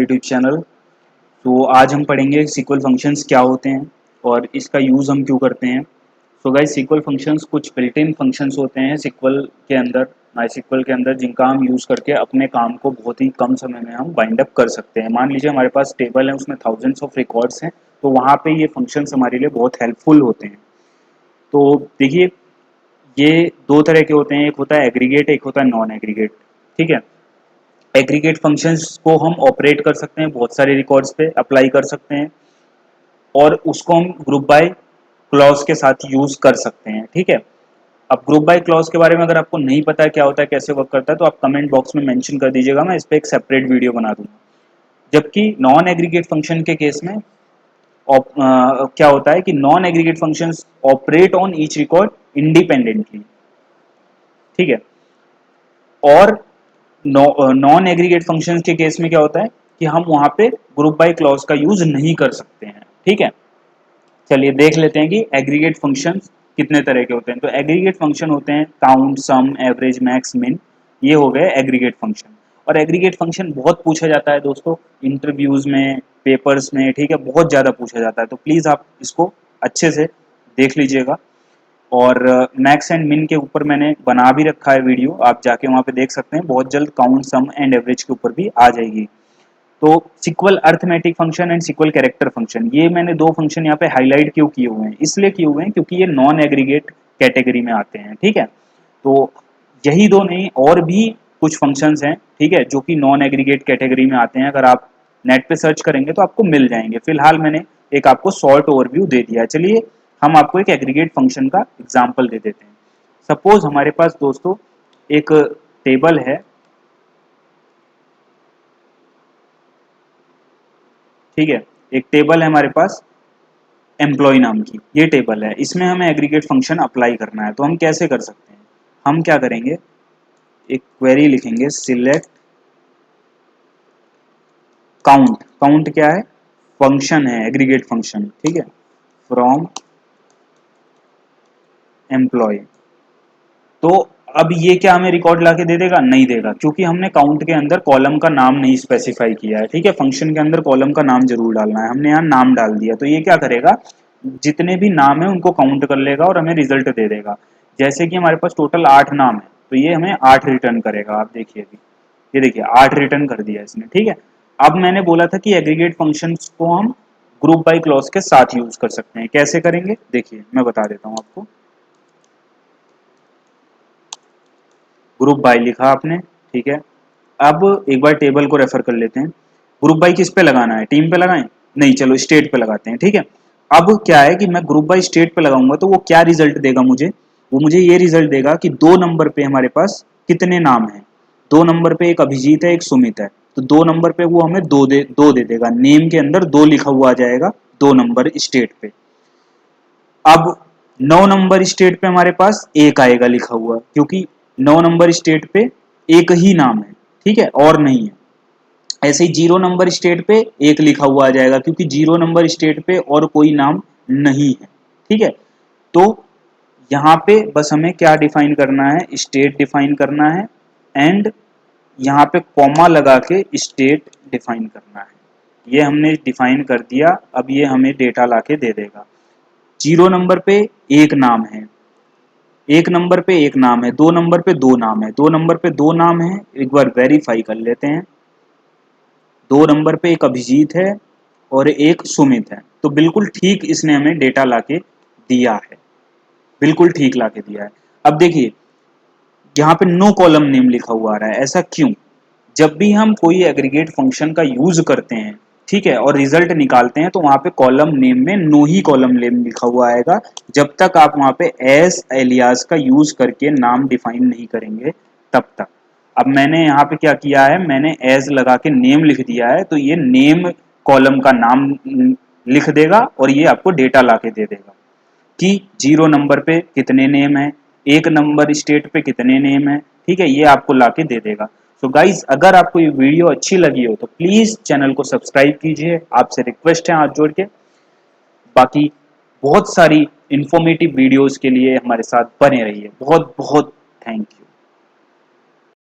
YouTube channel. तो आज हम पढ़ेंगे सीक्वल फंक्शंस क्या होते हैं और इसका यूज़ हम क्यों करते हैं। सो गाइस, सीक्वल फंक्शंस कुछ बिल्ट इन फंक्शंस होते हैं सीक्वल के अंदर, माई सीक्वल के अंदर, जिनका हम यूज़ करके अपने काम को बहुत ही कम समय में हम बाइंड अप कर सकते हैं। मान लीजिए हमारे पास टेबल है, उसमें थाउजेंड्स ऑफ रिकॉर्ड्स हैं, तो वहाँ पे ये फंक्शंस हमारे लिए बहुत हेल्पफुल होते हैं। तो देखिए, ये दो तरह के होते हैं, एक होता है एग्रीगेट, एक होता है नॉन एग्रीगेट। ठीक है, एग्रीगेट फंक्शंस को हम ऑपरेट कर सकते हैं, बहुत सारे रिकॉर्ड्स पे अप्लाई कर सकते हैं और उसको हम ग्रुप बाय क्लॉज के साथ यूज कर सकते हैं। ठीक है, अब ग्रुप बाय क्लॉज के बारे में अगर आपको नहीं पता है क्या होता है, कैसे वर्क करता है, तो आप कमेंट बॉक्स में मेंशन कर दीजिएगा, मैं इस पर एक सेपरेट वीडियो बना दूंगा। जबकि नॉन एग्रीगेट फंक्शन के केस में क्या होता है कि non aggregate functions operate on each record independently. ठीक है, और नॉन एग्रीगेट फंक्शंस के केस में क्या होता है कि हम वहां पे ग्रुप बाय क्लॉज का यूज नहीं कर सकते हैं। ठीक है, चलिए देख लेते हैं कि एग्रीगेट फंक्शंस कितने तरह के होते हैं। तो एग्रीगेट फंक्शन होते हैं काउंट, सम, एवरेज, मैक्स, मिन। ये हो गए एग्रीगेट फंक्शन। और एग्रीगेट फंक्शन बहुत पूछा जाता है दोस्तों, इंटरव्यूज में, पेपर्स में। ठीक है, बहुत ज़्यादा पूछा जाता है, तो प्लीज़ आप इसको अच्छे से देख लीजिएगा। और मैक्स एंड मिन के ऊपर मैंने बना भी रखा है वीडियो, आप जाके वहाँ पे देख सकते हैं। बहुत जल्द काउंट, सम एंड एवरेज के ऊपर भी आ जाएगी। तो SQL arithmetic function and SQL character function, ये मैंने दो फंक्शन यहाँ पे हाईलाइट क्यों किए हुए हैं, इसलिए किए हुए हैं क्योंकि ये नॉन एग्रीगेट कैटेगरी में आते हैं। ठीक है, तो यही दो नहीं, और भी कुछ फंक्शंस हैं, ठीक है, जो कि नॉन एग्रीगेट कैटेगरी में आते हैं। अगर आप नेट पे सर्च करेंगे तो आपको मिल जाएंगे। फिलहाल मैंने एक आपको शॉर्ट ओवरव्यू दे दिया है। चलिए हम आपको एक एग्रीगेट फंक्शन का एग्जाम्पल दे देते हैं। सपोज हमारे पास दोस्तों एक टेबल है। ठीक है, एक टेबल है हमारे पास एम्प्लॉय नाम की, ये टेबल है, इसमें हमें एग्रीगेट फंक्शन अप्लाई करना है। तो हम कैसे कर सकते हैं, हम क्या करेंगे, एक क्वेरी लिखेंगे, सिलेक्ट काउंट। काउंट क्या है, फंक्शन है, एग्रीगेट फंक्शन। ठीक है, फ्रॉम एम्प्लॉय। तो अब ये क्या हमें रिकॉर्ड लाके दे देगा, नहीं देगा, क्योंकि हमने काउंट के अंदर कॉलम का नाम नहीं स्पेसिफाई किया है। ठीक है, फंक्शन के अंदर कॉलम का नाम जरूर डालना है, हमने यहाँ नाम डाल दिया। तो ये क्या करेगा, जितने भी नाम है उनको काउंट कर लेगा और हमें रिजल्ट दे देगा। जैसे कि हमारे पास टोटल 8 नाम है, तो ये हमें 8 रिटर्न करेगा। आप देखिए अभी, ये देखिए 8 रिटर्न कर दिया इसने। ठीक है, अब मैंने बोला था कि एग्रीगेट फंक्शंस को हम ग्रुप बाय क्लॉज के साथ यूज कर सकते हैं। कैसे करेंगे, देखिए मैं बता देता हूँ आपको। ग्रुप बाय लिखा आपने, ठीक है। अब एक बार टेबल को रेफर कर लेते हैं। ग्रुप बाय किस पे लगाना है, टीम पे लगाएं, नहीं, चलो स्टेट पे लगाते हैं। ठीक है, अब क्या है कि मैं ग्रुप बाय स्टेट पे लगाऊंगा तो वो क्या रिजल्ट देगा मुझे, वो मुझे ये रिजल्ट देगा कि 2 नंबर पे हमारे पास कितने नाम हैं। 2 नंबर पे एक अभिजीत है, एक सुमित है, तो 2 नंबर पे वो हमें दो दे देगा। नेम के अंदर 2 लिखा हुआ आ जाएगा 2 नंबर स्टेट पे। अब 9 नंबर स्टेट पे हमारे पास एक आएगा लिखा हुआ, क्योंकि 9 नंबर स्टेट पे एक ही नाम है। ठीक है, और नहीं है। ऐसे ही 0 नंबर स्टेट पे एक लिखा हुआ आ जाएगा, क्योंकि 0 नंबर स्टेट पे और कोई नाम नहीं है। ठीक है, तो यहाँ पे बस हमें क्या डिफाइन करना है, स्टेट डिफाइन करना है, एंड यहाँ पे कॉमा लगा के स्टेट डिफाइन करना है। ये हमने डिफाइन कर दिया, अब ये हमें डेटा लाके दे देगा। 0 नंबर पे एक नाम है, 1 नंबर पे एक नाम है, 2 नंबर पे 2 नाम है, 2 नंबर पे 2 नाम है। एक बार वेरीफाई कर लेते हैं। 2 नंबर पे एक अभिजीत है और एक सुमित है, तो बिल्कुल ठीक इसने हमें डेटा लाके दिया है, बिल्कुल ठीक लाके दिया है। अब देखिए यहाँ पे नो कॉलम नेम लिखा हुआ आ रहा है, ऐसा क्यों, जब भी हम कोई एग्रीगेट फंक्शन का यूज करते हैं, ठीक है, और रिजल्ट निकालते हैं, तो वहां पे कॉलम नेम में नो ही कॉलम नेम लिखा हुआ आएगा, जब तक आप वहां पे एस एलियास का यूज करके नाम डिफाइन नहीं करेंगे तब तक। अब मैंने यहाँ पे क्या किया है, मैंने एज लगा के नेम लिख दिया है, तो ये नेम कॉलम का नाम लिख देगा और ये आपको डेटा ला के दे देगा कि 0 नंबर पे कितने नेम है, 1 नंबर स्टेट पे कितने नेम है। ठीक है, ये आपको लाके दे देगा। सो गाइज, अगर आपको ये वीडियो अच्छी लगी हो तो प्लीज चैनल को सब्सक्राइब कीजिए, आपसे रिक्वेस्ट है हाथ जोड़ के। बाकी बहुत सारी इंफॉर्मेटिव वीडियोस के लिए हमारे साथ बने रहिए। बहुत बहुत थैंक यू।